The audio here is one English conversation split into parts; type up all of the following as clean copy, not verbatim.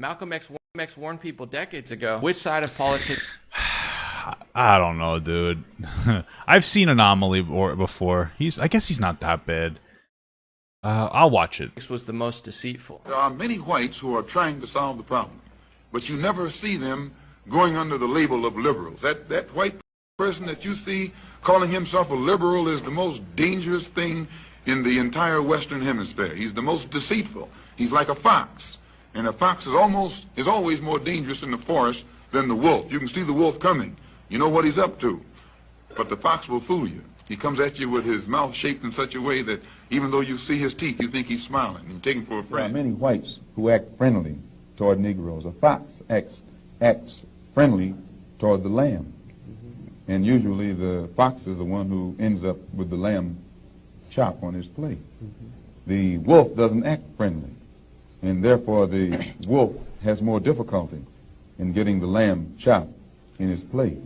Malcolm X warned people decades ago. Which side of politics I don't know, dude. I've seen Anomaly before. I guess he's not that bad. I'll watch it. was the most deceitful? There are many whites who are trying to solve the problem, but you never see them going under the label of liberals. That white person that you see calling himself a liberal is the most dangerous thing in the entire Western Hemisphere. He's the most deceitful. He's like a fox, and a fox is always more dangerous in the forest than the wolf. You can see the wolf coming. You know what he's up to, but the fox will fool you. He comes at you with his mouth shaped in such a way that even though you see his teeth, you think he's smiling. You take him for a friend. There are many whites who act friendly toward Negroes. A fox acts friendly toward the lamb. And usually the fox is the one who ends up with the lamb chop on his plate. The wolf doesn't act friendly, and therefore the wolf has more difficulty in getting the lamb chop in his plate.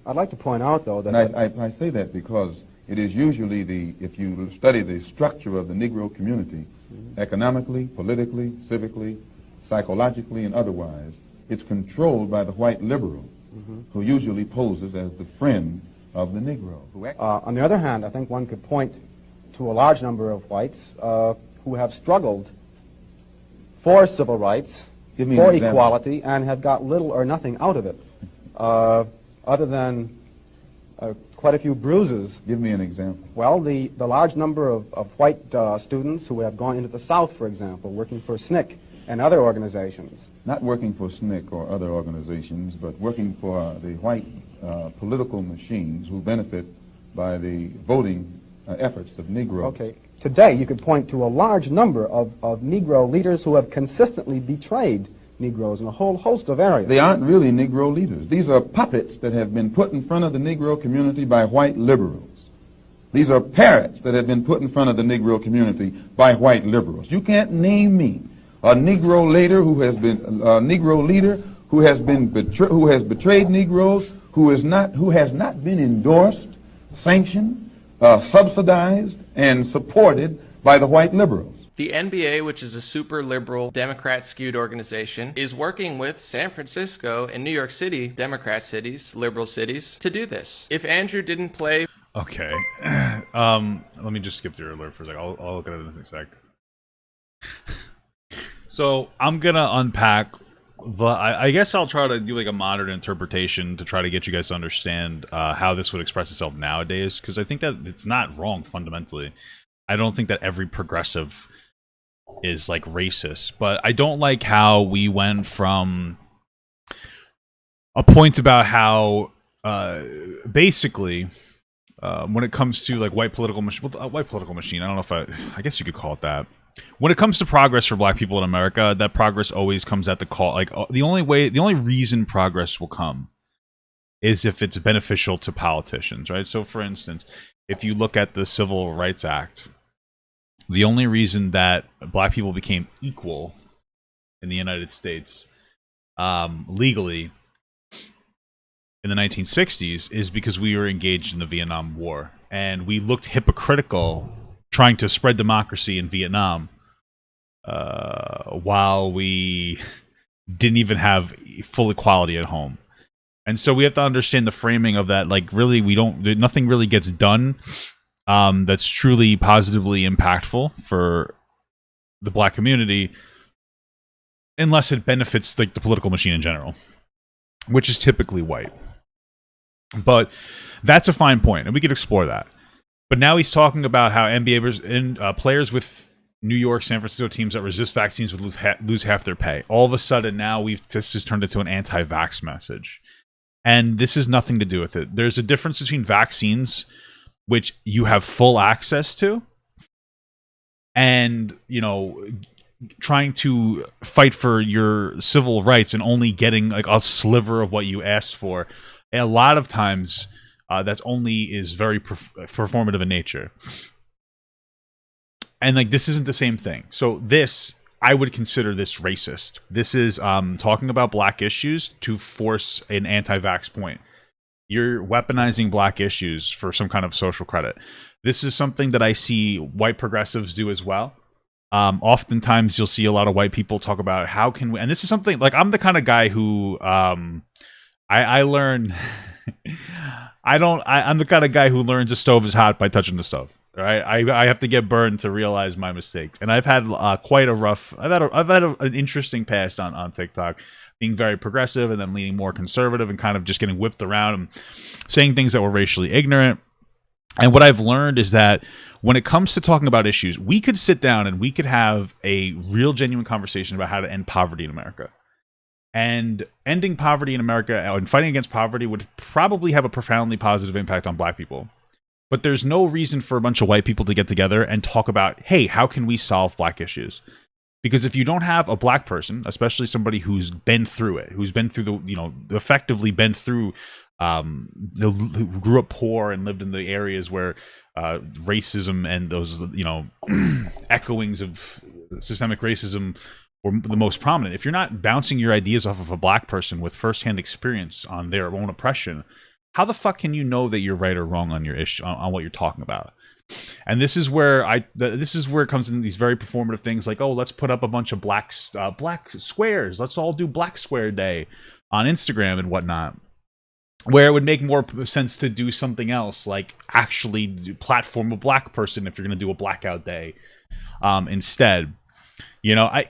I'd like to point out, though, that... And I say that because it is usually if you study the structure of the Negro community, economically, politically, civically, psychologically, and otherwise, it's controlled by the white liberal, who usually poses as the friend of the Negro. On the other hand, I think one could point to a large number of whites who have struggled for civil rights, for equality, and have got little or nothing out of it, other than quite a few bruises. Give me an example. Well, the large number of white students who have gone into the South, for example, working for SNCC and other organizations. Not working for SNCC or other organizations, but working for the white political machines who benefit by the voting efforts of Negroes. Okay. Today, you could point to a large number of Negro leaders who have consistently betrayed Negroes in a whole host of areas. They aren't really Negro leaders. These are puppets that have been put in front of the Negro community by white liberals. These are parrots that have been put in front of the Negro community by white liberals. You can't name me a Negro leader who has been betrayed Negroes, who has not been endorsed, sanctioned, subsidized, and supported by the white liberals. The NBA, which is a super liberal, Democrat-skewed organization, is working with San Francisco and New York City, Democrat cities, liberal cities, to do this. If Andrew didn't play... Okay. Let me just skip through your alert for a second. I'll look at it in a sec. So I'm gonna unpack I guess I'll try to do like a modern interpretation to try to get you guys to understand how this would express itself nowadays, because I think that it's not wrong fundamentally. I don't think that every progressive is like racist, but I don't like how we went from a point about how basically when it comes to like white political machine, I don't know if I guess you could call it that. When it comes to progress for black people in America, that progress always comes at the call. Like the only reason progress will come is if it's beneficial to politicians, right? So for instance, if you look at the Civil Rights Act, the only reason that black people became equal in the United States legally in the 1960s is because we were engaged in the Vietnam War, and we looked hypocritical trying to spread democracy in Vietnam while we didn't even have full equality at home. And so we have to understand the framing of that. Like, really, nothing really gets done that's truly positively impactful for the black community unless it benefits like the political machine in general, which is typically white. But that's a fine point, and we could explore that. But now he's talking about how NBA players with New York, San Francisco teams that resist vaccines would lose half their pay. All of a sudden, now this has turned into an anti-vax message. And this has nothing to do with it. There's a difference between vaccines, which you have full access to, and, you know, trying to fight for your civil rights and only getting like a sliver of what you asked for. And a lot of times, that's only is very performative in nature. And like, this isn't the same thing. So this, I would consider this racist. This is talking about black issues to force an anti-vax point. You're weaponizing black issues for some kind of social credit. This is something that I see white progressives do as well. Oftentimes you'll see a lot of white people talk about how can we, and this is something like I'm the kind of guy who I learn I'm the kind of guy who learns a stove is hot by touching the stove. Right, I have to get burned to realize my mistakes, and I've had quite a rough. I've had an interesting past on TikTok, being very progressive and then leaning more conservative, and kind of just getting whipped around and saying things that were racially ignorant. And what I've learned is that when it comes to talking about issues, we could sit down and we could have a real, genuine conversation about how to end poverty in America. And ending poverty in America and fighting against poverty would probably have a profoundly positive impact on black people. But there's no reason for a bunch of white people to get together and talk about, hey, how can we solve black issues? Because if you don't have a black person, especially somebody who's been through it, who's been through effectively been through, who grew up poor and lived in the areas where racism and those, echoings of systemic racism were the most prominent. If you're not bouncing your ideas off of a black person with firsthand experience on their own oppression, how the fuck can you know that you're right or wrong on your issue, on what you're talking about? And this is where it comes in these very performative things like, oh, let's put up a bunch of black squares. Let's all do Black Square Day on Instagram and whatnot. Where it would make more sense to do something else, like actually platform a black person if you're going to do a blackout day instead. A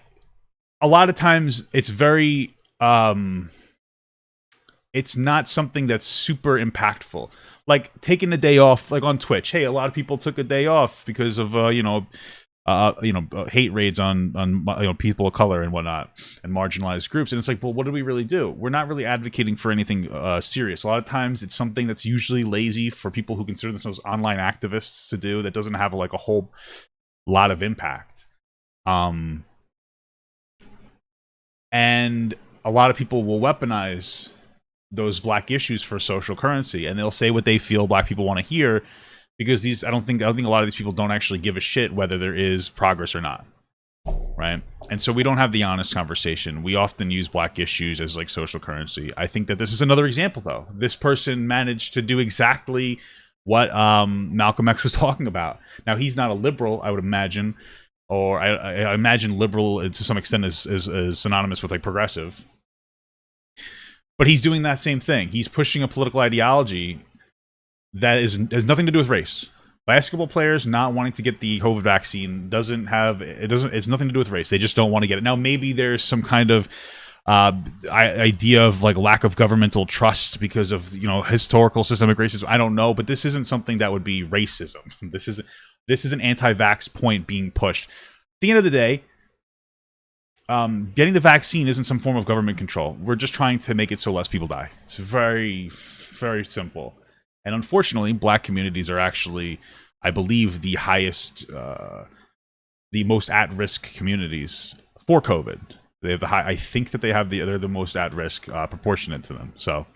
lot of times it's very it's not something that's super impactful. Like taking a day off, like on Twitch. Hey, a lot of people took a day off because of hate raids on people of color and whatnot, and marginalized groups. And it's like, well, what do we really do? We're not really advocating for anything serious. A lot of times, it's something that's usually lazy for people who consider themselves online activists to do. That doesn't have a whole lot of impact. And a lot of people will weaponize those black issues for social currency, and they'll say what they feel black people want to hear, because I don't think a lot of these people don't actually give a shit whether there is progress or not, right? And so we don't have the honest conversation. We often use black issues as like social currency. I think that this is another example, though. This person managed to do exactly what Malcolm X was talking about. Now, he's not a liberal, I would imagine, or I imagine liberal to some extent is synonymous with like progressive. But he's doing that same thing. He's pushing a political ideology that has nothing to do with race. Basketball players not wanting to get the COVID vaccine it's nothing to do with race. They just don't want to get it. Now, maybe there's some kind of idea of like lack of governmental trust because of historical systemic racism. I don't know, but this isn't something that would be racism. This is an anti-vax point being pushed. At the end of the day, getting the vaccine isn't some form of government control. We're just trying to make it so less people die. It's very, very simple. And unfortunately, black communities are actually, I believe, the highest, the most at-risk communities for COVID. They have I think that they're the most at risk, proportionate to them. So,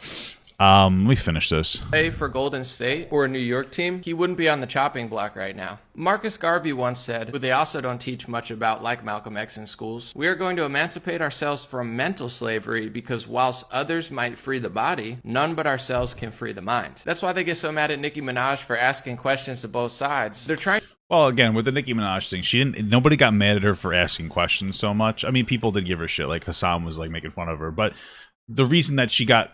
let me finish this. Play for Golden State or a New York team, he wouldn't be on the chopping block right now. Marcus Garvey once said, who they also don't teach much about like Malcolm X in schools, we are going to emancipate ourselves from mental slavery because whilst others might free the body, none but ourselves can free the mind. That's why they get so mad at Nicki Minaj for asking questions to both sides. They're trying. Well, again, with the Nicki Minaj thing, nobody got mad at her for asking questions so much. I mean, people did give her shit, like Hassan was like making fun of her, but the reason that she got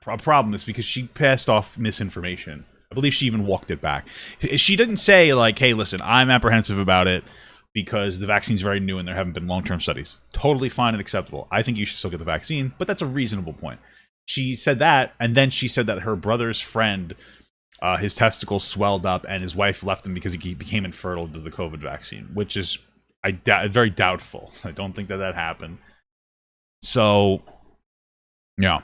a problem is because she passed off misinformation. I believe she even walked it back. She didn't say like, hey, listen, I'm apprehensive about it because the vaccine's very new and there haven't been long-term studies. Totally fine and acceptable. I think you should still get the vaccine, but that's a reasonable point. She said that, and then she said that her brother's friend, his testicles swelled up and his wife left him because he became infertile to the COVID vaccine, which is very doubtful. I don't think that happened. So, yeah.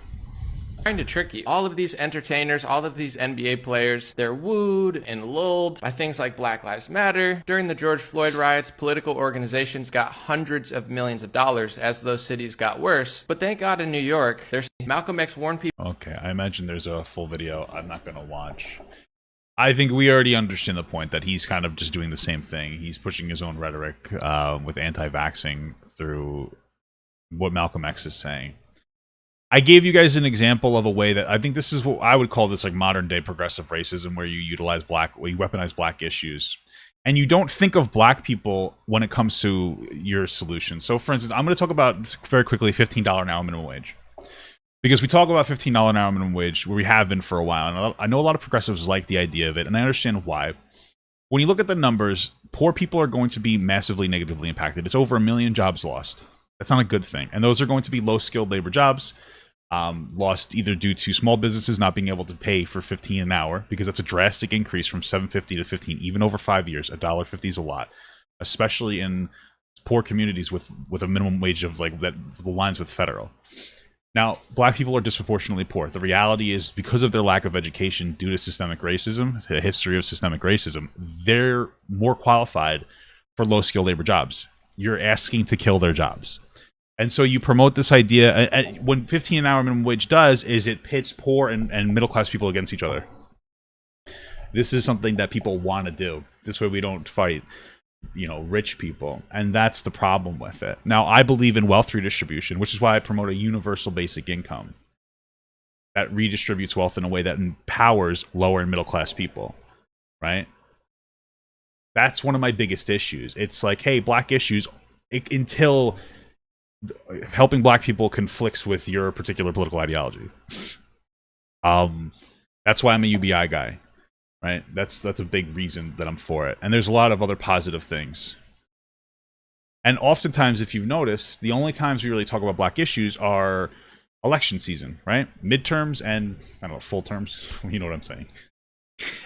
Trying to trick you. All of these entertainers, all of these NBA players, they're wooed and lulled by things like Black Lives Matter. During the George Floyd riots, political organizations got hundreds of millions of dollars as those cities got worse. But thank God in New York, there's Malcolm X warned people. Okay, I imagine there's a full video I'm not going to watch. I think we already understand the point that he's kind of just doing the same thing. He's pushing his own rhetoric with anti-vaxxing through what Malcolm X is saying. I gave you guys an example of a way that I think this is what I would call this like modern day progressive racism, where you weaponize black issues. And you don't think of black people when it comes to your solution. So, for instance, I'm going to talk about very quickly $15 an hour minimum wage. Because we talk about $15 an hour minimum wage, where we have been for a while. And I know a lot of progressives like the idea of it, and I understand why. When you look at the numbers, poor people are going to be massively negatively impacted. It's over 1 million jobs lost. That's not a good thing. And those are going to be low-skilled labor jobs, lost either due to small businesses not being able to pay for $15 an hour, because that's a drastic increase from $7.50 to $15, even over 5 years. $1.50 is a lot, especially in poor communities with a minimum wage of like that aligns with federal. Now, black people are disproportionately poor. The reality is, because of their lack of education due to systemic racism, a history of systemic racism, they're more qualified for low-skilled labor jobs. You're asking to kill their jobs. And so you promote this idea. When $15 an hour minimum wage does is it pits poor and middle-class people against each other. This is something that people want to do. This way we don't fight, rich people. And that's the problem with it. Now, I believe in wealth redistribution, which is why I promote a universal basic income that redistributes wealth in a way that empowers lower and middle-class people, right? That's one of my biggest issues. It's like, hey, black issues, until helping black people conflicts with your particular political ideology. That's why I'm a UBI guy, right? That's a big reason that I'm for it. And there's a lot of other positive things. And oftentimes, if you've noticed, the only times we really talk about black issues are election season, right? Midterms and, I don't know, full terms. You know what I'm saying.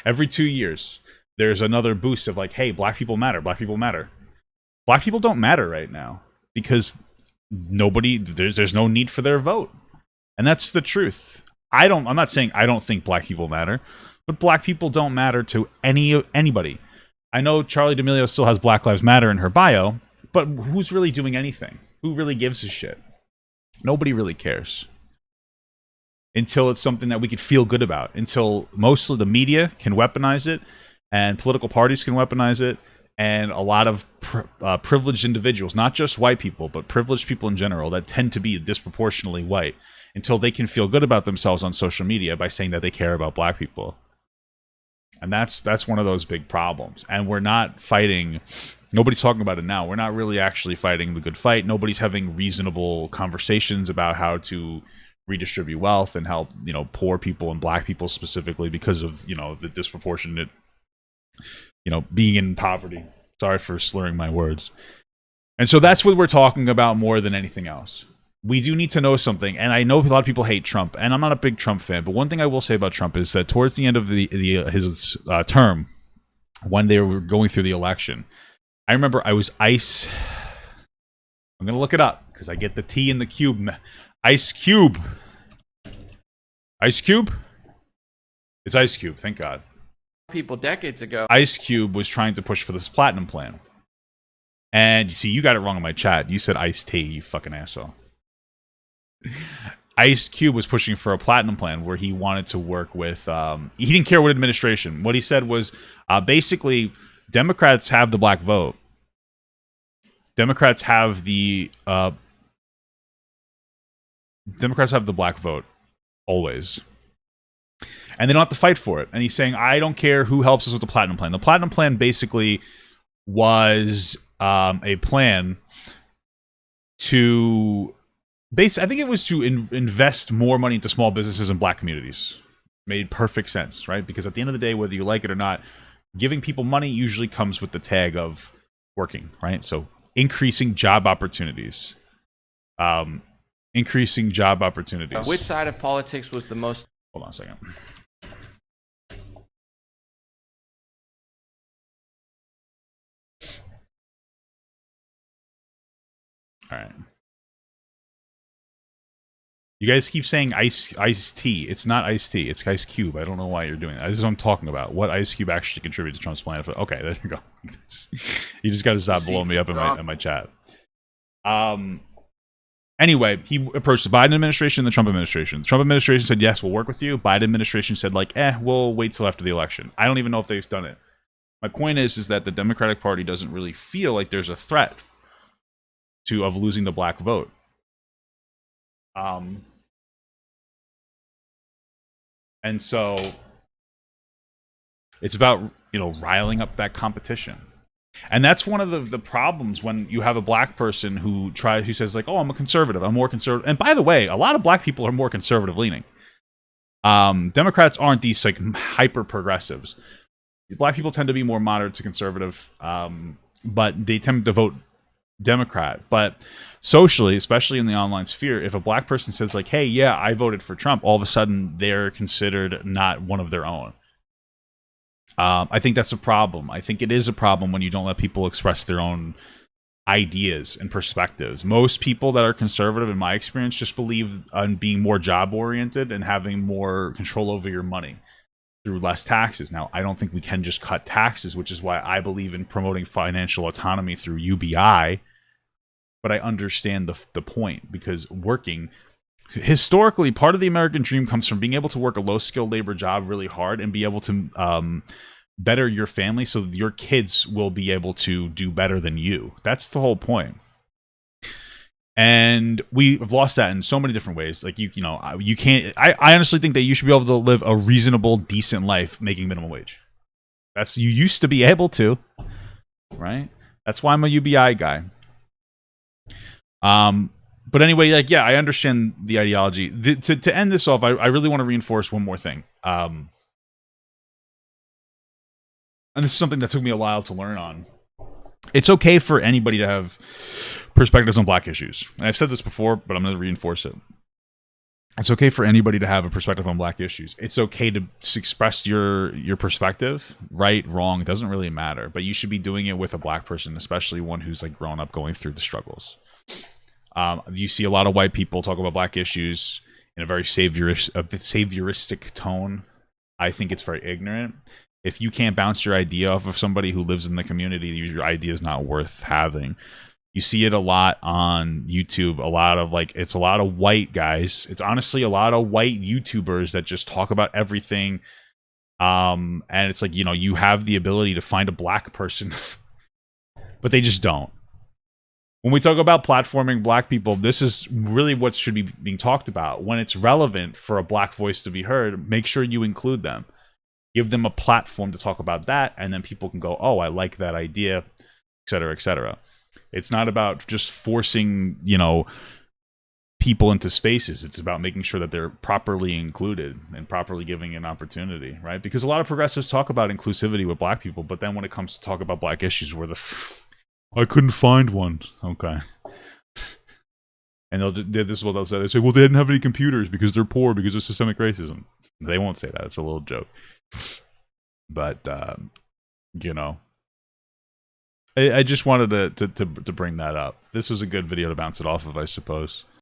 Every 2 years, there's another boost of like, hey, black people matter, black people matter. Black people don't matter right now because there's no need for their vote. And that's the truth. I'm not saying I don't think black people matter, but black people don't matter to anybody. I know Charlie D'Amelio still has Black Lives Matter in her bio, but who's really doing anything? Who really gives a shit? Nobody really cares. Until it's something that we could feel good about. Until most of the media can weaponize it, and political parties can weaponize it, and a lot of privileged individuals, not just white people, but privileged people in general that tend to be disproportionately white, until they can feel good about themselves on social media by saying that they care about black people. And that's one of those big problems. And we're not fighting, nobody's talking about it now. We're not really actually fighting the good fight. Nobody's having reasonable conversations about how to redistribute wealth and help, poor people and black people specifically because of, the disproportionate, being in poverty. Sorry for slurring my words. And so that's what we're talking about more than anything else. We do need to know something, and I know a lot of people hate Trump, and I'm not a big Trump fan, but one thing I will say about Trump is that towards the end of his term, when they were going through the election, I remember I'm going to look it up, because I get the T in the cube. Ice Cube. Ice Cube? It's Ice Cube, thank God. People decades ago. Ice Cube was trying to push for this platinum plan. And you see, you got it wrong in my chat. You said Ice T, you fucking asshole. Ice Cube was pushing for a platinum plan where he wanted to work with, he didn't care what administration. What he said was, basically, Democrats have the black vote. Democrats have the black vote, always. And they don't have to fight for it. And he's saying, I don't care who helps us with the platinum plan. The platinum plan basically was a plan to I think it was to invest more money into small businesses and black communities. Made perfect sense, right? Because at the end of the day, whether you like it or not, giving people money usually comes with the tag of working, right? So increasing job opportunities. Increasing job opportunities. Which side of politics was the most... Hold on a second. All right. You guys keep saying ice tea. It's not iced tea. It's Ice Cube. I don't know why you're doing that. This is what I'm talking about. What Ice Cube actually contributes to Trump's plan. Okay, there you go. You just got to stop blowing me up in my chat. Anyway, he approached the Biden administration and the Trump administration. The Trump administration said, yes, we'll work with you. Biden administration said, we'll wait till after the election. I don't even know if they've done it. My point is that the Democratic Party doesn't really feel like there's a threat of losing the black vote. And so it's about, riling up that competition. And that's one of the problems when you have a black person who says like, oh, I'm a conservative, I'm more conservative. And by the way, a lot of black people are more conservative leaning. Democrats aren't these like hyper progressives. Black people tend to be more moderate to conservative, but they tend to vote Democrat. But socially, especially in the online sphere, if a black person says like, hey, yeah, I voted for Trump, all of a sudden they're considered not one of their own. I think that's a problem. I think it is a problem when you don't let people express their own ideas and perspectives. Most people that are conservative, in my experience, just believe in being more job oriented and having more control over your money through less taxes. Now, I don't think we can just cut taxes, which is why I believe in promoting financial autonomy through UBI. But I understand the point, because working, historically, part of the American dream comes from being able to work a low-skilled labor job really hard and be able to better your family so that your kids will be able to do better than you. That's the whole point. And we've lost that in so many different ways. Like, you can't, I honestly think that you should be able to live a reasonable, decent life making minimum wage. You used to be able to, right? That's why I'm a UBI guy. But anyway, like, yeah, I understand the ideology. To end this off, I really want to reinforce one more thing. And this is something that took me a while to learn on. It's okay for anybody to have perspectives on black issues. And I've said this before, but I'm going to reinforce it. It's okay for anybody to have a perspective on black issues. It's okay to express your perspective, right, wrong, it doesn't really matter. But you should be doing it with a black person, especially one who's like grown up going through the struggles. You see a lot of white people talk about black issues in a very savioristic tone. I think it's very ignorant. If you can't bounce your idea off of somebody who lives in the community, your idea is not worth having. You see it a lot on YouTube. It's a lot of white guys. It's honestly a lot of white YouTubers that just talk about everything. And it's like, you have the ability to find a black person, but they just don't. When we talk about platforming black people, this is really what should be being talked about. When it's relevant for a black voice to be heard, make sure you include them. Give them a platform to talk about that, and then people can go, oh, I like that idea, et cetera, et cetera. It's not about just forcing, people into spaces. It's about making sure that they're properly included and properly giving an opportunity, right? Because a lot of progressives talk about inclusivity with black people, but then when it comes to talk about black issues, I couldn't find one. Okay. And this is what they'll say. They say, well, they didn't have any computers because they're poor because of systemic racism. They won't say that. It's a little joke. But, I just wanted to bring that up. This was a good video to bounce it off of, I suppose.